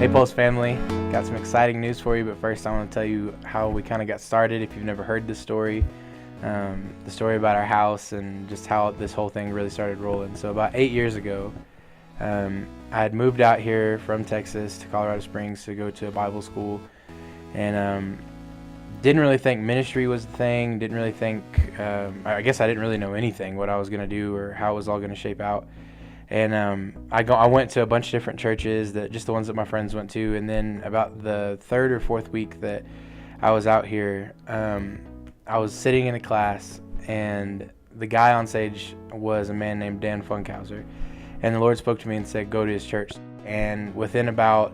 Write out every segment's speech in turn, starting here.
Hey Pulse family, got some exciting news for you, but first I want to tell you how we kind of got started if you've never heard this story. The story about our house and just how this whole thing really started rolling. So about 8 years ago, I had moved out here from Texas to Colorado Springs to go to a Bible school, and didn't really think ministry was the thing, didn't really think, I guess I didn't really know anything, what I was going to do or how it was all going to shape out. And I went to a bunch of different churches, just the ones that my friends went to. And then about the third or fourth week that I was out here, I was sitting in a class, and the guy on stage was a man named Dan Funkhauser. And the Lord spoke to me and said, go to his church. And within about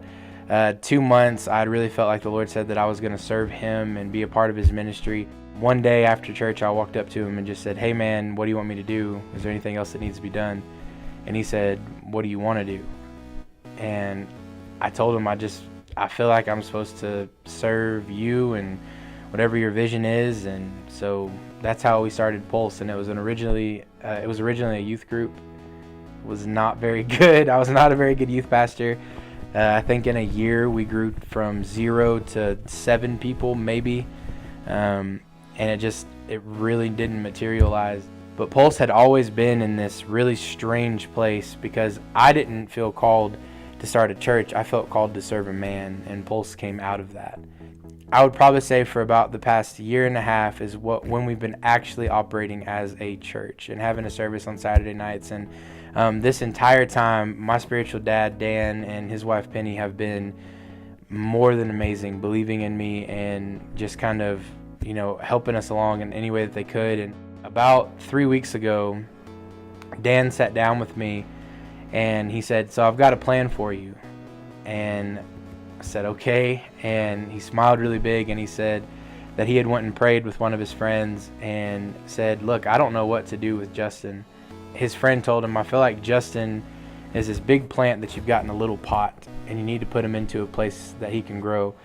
2 months, I really felt like the Lord said that I was going to serve him and be a part of his ministry. One day after church, I walked up to him and just said, hey man, what do you want me to do? Is there anything else that needs to be done? And he said, what do you want to do? And I told him, I feel like I'm supposed to serve you and whatever your vision is. And so that's how we started Pulse. And it was originally a youth group. It was not very good. I was not a very good youth pastor. I think in a year we grew from 0 to 7 people maybe. And it really didn't materialize. But Pulse had always been in this really strange place because I didn't feel called to start a church. I felt called to serve a man, and Pulse came out of that. I would probably say for about the past year and a half is when we've been actually operating as a church and having a service on Saturday nights. And this entire time, my spiritual dad, Dan, and his wife, Penny, have been more than amazing, believing in me and just kind of, helping us along in any way that they could. And about 3 weeks ago, Dan sat down with me and he said, so I've got a plan for you. And I said, okay. And he smiled really big and he said that he had went and prayed with one of his friends and said, look, I don't know what to do with Justin. His friend told him, I feel like Justin is this big plant that you've got in a little pot and you need to put him into a place that he can grow.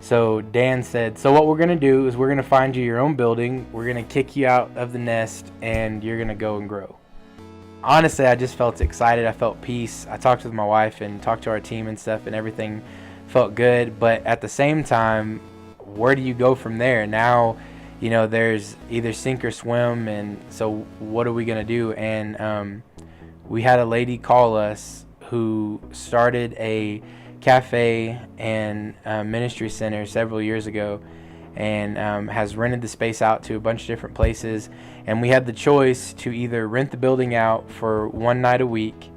So Dan said, so what we're going to do is we're going to find you your own building. We're going to kick you out of the nest and you're going to go and grow. Honestly, I just felt excited. I felt peace. I talked with my wife and talked to our team and stuff, and everything felt good. But at the same time, where do you go from there? Now, there's either sink or swim. And so what are we going to do? And we had a lady call us who started a cafe and ministry center several years ago, and has rented the space out to a bunch of different places. And we had the choice to either rent the building out for one night a week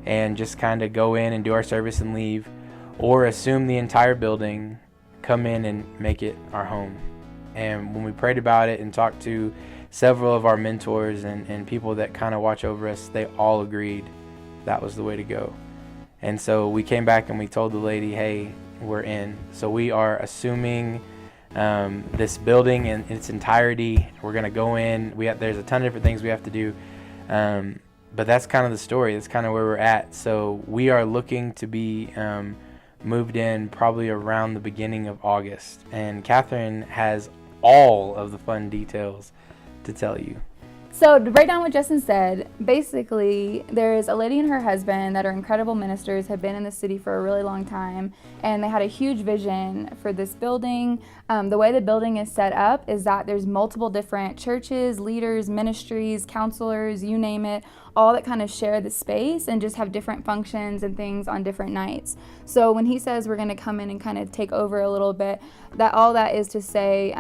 and just kind of go in and do our service and leave, or assume the entire building, come in and make it our home. And when we prayed about it and talked to several of our mentors and people that kind of watch over us, they all agreed that was the way to go. And so we came back and we told the lady, hey, we're in. So we are assuming this building in its entirety. We're going to go in. There's a ton of different things we have to do. But that's kind of the story. That's kind of where we're at. So we are looking to be moved in probably around the beginning of August. And Catherine has all of the fun details to tell you. So to break down what Justin said, basically there is a lady and her husband that are incredible ministers, have been in the city for a really long time, and they had a huge vision for this building. The way the building is set up is that there's multiple different churches, leaders, ministries, counselors, you name it, all that kind of share the space and just have different functions and things on different nights. So when he says we're going to come in and kind of take over a little bit, that is to say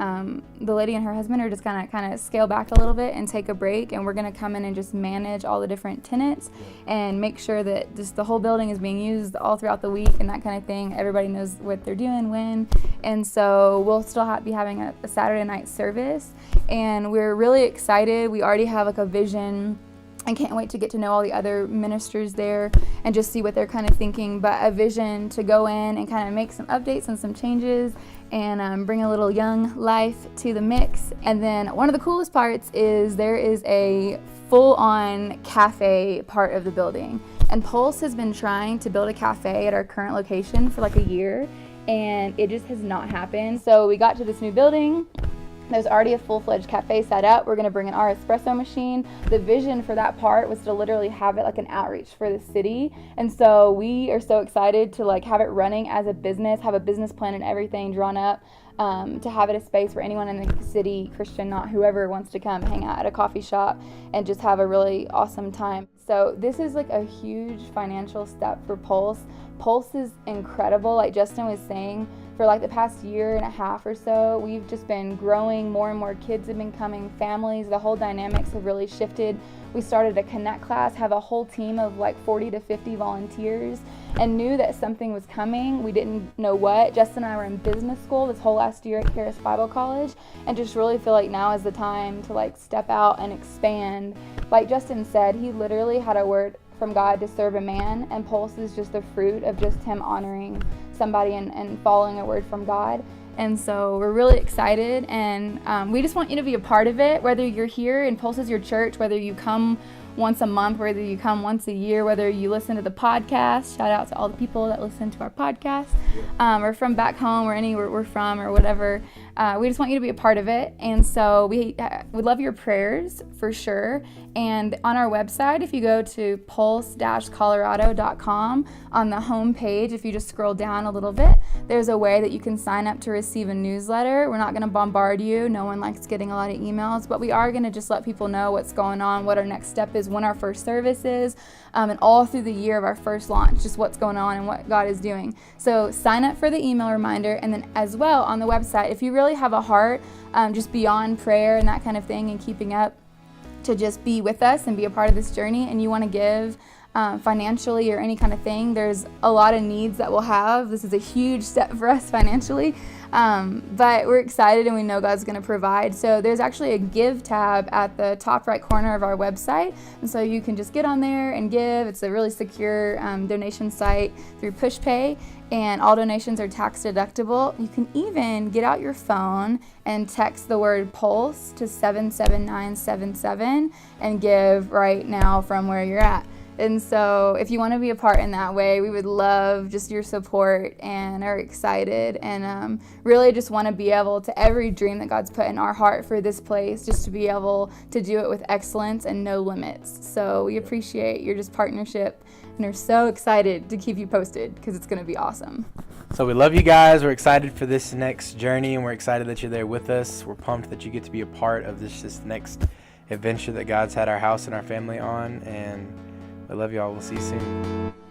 the lady and her husband are just going to kind of scale back a little bit and take a break, and we're going to come in and just manage all the different tenants and make sure that just the whole building is being used all throughout the week and that kind of thing. Everybody knows what they're doing when. And so we'll still be having a Saturday night service, and we're really excited. We already have a vision. I can't wait to get to know all the other ministers there and just see what they're kind of thinking, but a vision to go in and kind of make some updates and some changes and bring a little young life to the mix. And then one of the coolest parts is there is a full-on cafe part of the building. And Pulse has been trying to build a cafe at our current location for like a year, and it just has not happened. So we got to this new building, There's already a full-fledged cafe set up. We're going to bring in our espresso machine. The vision for that part was to literally have it like an outreach for the city. And so we are so excited to like have it running as a business, have a business plan and everything drawn up, to have it a space for anyone in the city, Christian, not whoever, wants to come hang out at a coffee shop and just have a really awesome time. So this is like a huge financial step for Pulse. Pulse is incredible. Like Justin was saying, for like the past year and a half or so, we've just been growing. More and more kids have been coming, families, the whole dynamics have really shifted. We started a Connect class, have a whole team of like 40 to 50 volunteers, and knew that something was coming. We didn't know what. Justin and I were in business school this whole last year at Charis Bible College, and just really feel like now is the time to like step out and expand. Like Justin said, he literally had a word from God to serve a man, and Pulse is just the fruit of just him honoring somebody and following a word from God. And so we're really excited, and we just want you to be a part of it, whether you're here and Pulse is your church, whether you come once a month, whether you come once a year, whether you listen to the podcast. Shout out to all the people that listen to our podcast, or from back home or anywhere we're from or whatever. We just want you to be a part of it. And so we would love your prayers for sure. And on our website, if you go to pulse-colorado.com, on the home page, if you just scroll down a little bit, there's a way that you can sign up to receive a newsletter. We're not going to bombard you. No one likes getting a lot of emails, but we are going to just let people know what's going on, what our next step is, when our first service is, and all through the year of our first launch, just what's going on and what God is doing. So sign up for the email reminder, and then as well on the website, if you really have a heart just beyond prayer and that kind of thing and keeping up to just be with us and be a part of this journey, and you want to give financially or any kind of thing, there's a lot of needs that we'll have. This is a huge step for us financially, but we're excited and we know God's going to provide. So there's actually a give tab at the top right corner of our website, and so you can just get on there and give. It's a really secure donation site through PushPay, and all donations are tax deductible. You can even get out your phone and text the word PULSE to 77977 and give right now from where you're at. And so if you want to be a part in that way, we would love just your support and are excited and really just want to be able to, every dream that God's put in our heart for this place, just to be able to do it with excellence and no limits. So we appreciate your just partnership and are so excited to keep you posted because it's going to be awesome. So we love you guys. We're excited for this next journey, and we're excited that you're there with us. We're pumped that you get to be a part of this next adventure that God's had our house and our family on, and I love y'all. We'll see you soon.